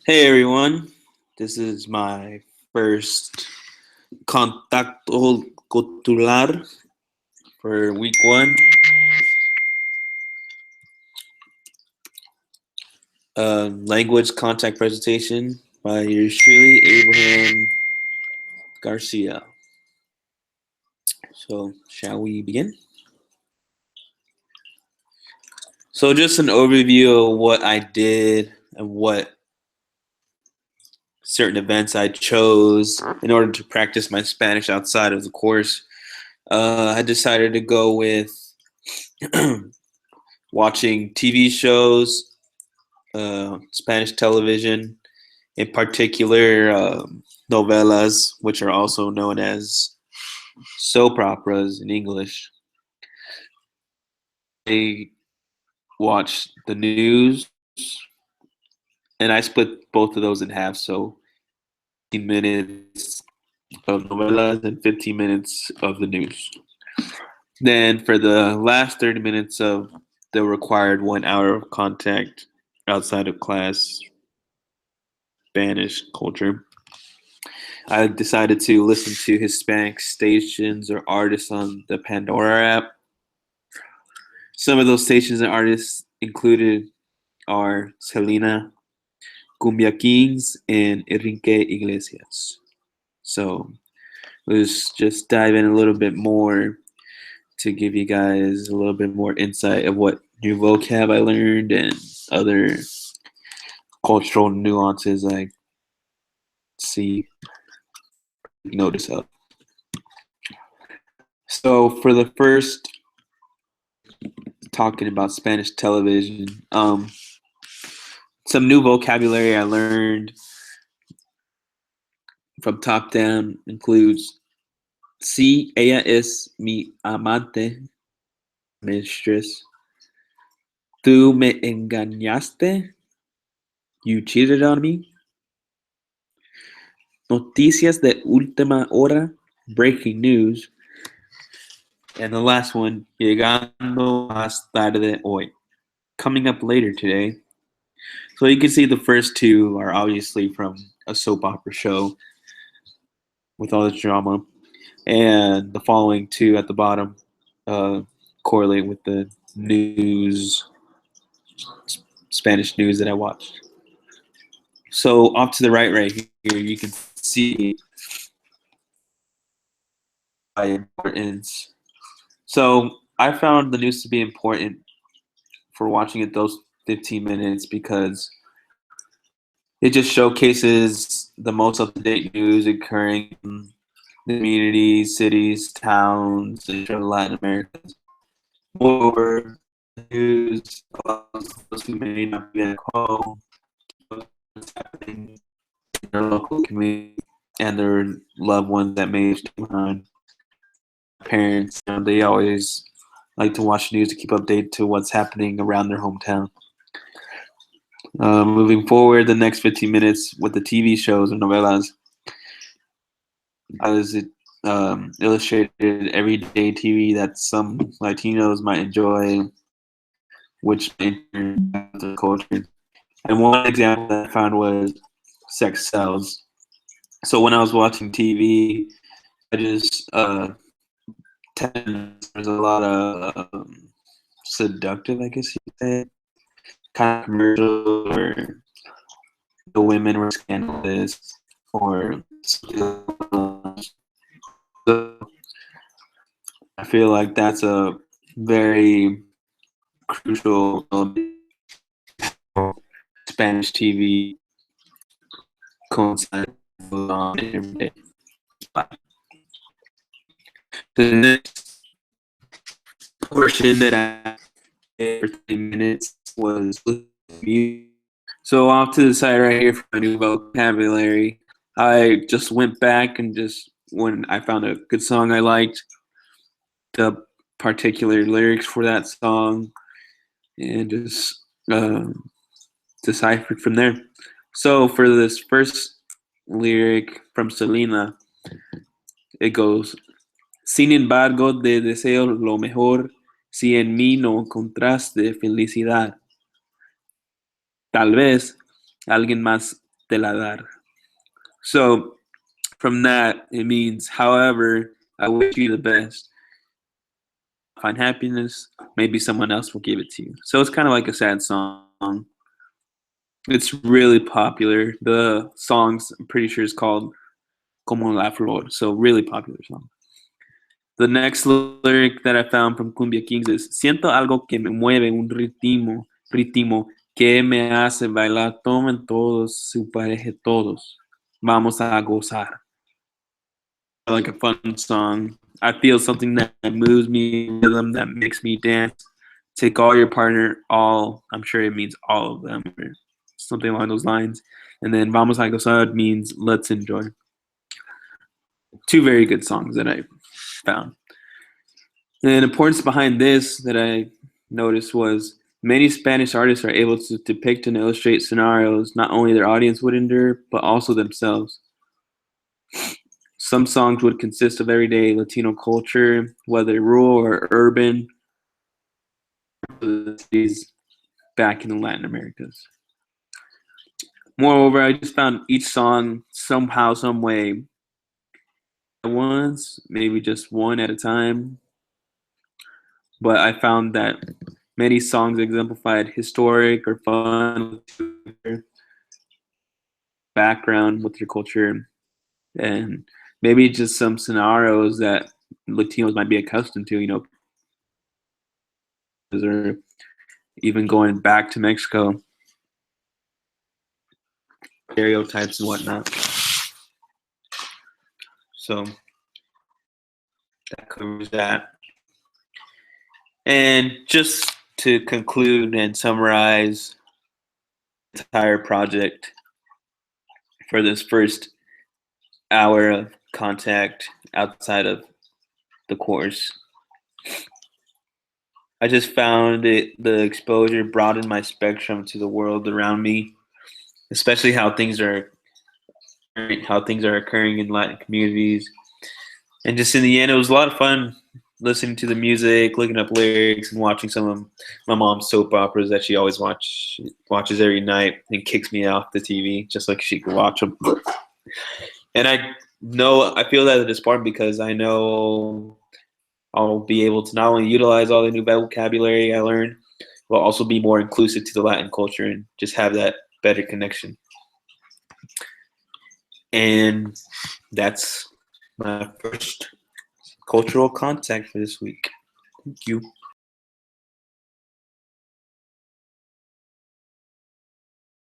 Hey everyone, this is my first Contacto Cultural for week one. Language contact presentation by yours truly, Abraham Garcia. So, shall we begin? So, just an overview of what I did and what certain events I chose in order to practice my Spanish outside of the course. I decided to go with watching TV shows, Spanish television, in particular novelas, which are also known as soap operas in English. I watch the news, and I split both of those in half. So 15 minutes of novelas and 15 minutes of the news. Then for the last 30 minutes of the required 1 hour of contact outside of class, Spanish culture, I decided to listen to Hispanic stations or artists on the Pandora app. Some of those stations and artists included are Selena, Cumbia Kings, and Enrique Iglesias. So let's just dive in a little bit more to give you guys a little bit more insight of what new vocab I learned and other cultural nuances I see notice of. So for the first talking about Spanish television, some new vocabulary I learned from top down includes si ella es mi amante, mistress. Tú me engañaste, you cheated on me. Noticias de última hora, breaking news. And the last one, llegando más tarde hoy, coming up later today. So you can see the first two are obviously from a soap opera show with all the drama, and the following two at the bottom uh, correlate with the news, Spanish news that I watched. So off to the right here, you can see by importance. So I found the news to be important for watching it those 15 minutes because it just showcases the most up-to-date news occurring in the communities, cities, towns, and Latin America. Moreover, the news allows those who may not be at home what's happening in their local community and their loved ones that may stay behind. Parents, they always like to watch news to keep updated to what's happening around their hometown. Moving forward, the next 15 minutes with the TV shows and novelas, as it illustrated everyday TV that some Latinos might enjoy, which impact the culture. And one example that I found was sex sells. So when I was watching TV, I just there's a lot of seductive, I guess you could say, kind of commercials where the women were scandalous or so I feel like that's a very crucial Spanish TV coincide on every day. The next portion that I did for 30 minutes was music. So off to the side right here for my new vocabulary, I just went back and just when I found a good song I liked, the particular lyrics for that song, and just deciphered from there. So for this first lyric from Selena, it goes, sin embargo, te deseo lo mejor, si en mí no encontraste felicidad. Tal vez alguien más te la dar. So from that, it means, however, I wish you the best. Find happiness, maybe someone else will give it to you. So it's kind of like a sad song. It's really popular. The songs, I'm pretty sure, is called Como la Flor. So really popular song. The next lyric that I found from Cumbia Kings is Siento algo que me mueve, un ritmo que me hace bailar. Tomen todos, su pareja todos. Vamos a gozar. Like a fun song. I feel something that moves me, rhythm that makes me dance. Take all your partner, all. I'm sure it means all of them, or something along those lines. And then Vamos a gozar means let's enjoy. Two very good songs that I found. And the importance behind this that I noticed was many Spanish artists are able to depict and illustrate scenarios not only their audience would endure, but also themselves. Some songs would consist of everyday Latino culture, whether rural or urban, cities back in the Latin Americas. Moreover, I just found each song somehow, some way, once, maybe just one at a time. But I found that many songs exemplified historic or fun background with your culture, and maybe just some scenarios that Latinos might be accustomed to, or even going back to Mexico, stereotypes and whatnot. So that covers that. And just to conclude and summarize the entire project for this first hour of contact outside of the course, I just found the exposure broadened my spectrum to the world around me, especially how things are occurring in Latin communities. And just in the end, it was a lot of fun listening to the music, looking up lyrics, and watching some of my mom's soap operas that she always watches every night and kicks me off the TV just like she could watch them. And I feel that it's important because I know I'll be able to not only utilize all the new vocabulary I learned, but also be more inclusive to the Latin culture and just have that better connection. And that's my first cultural contact for this week. Thank you.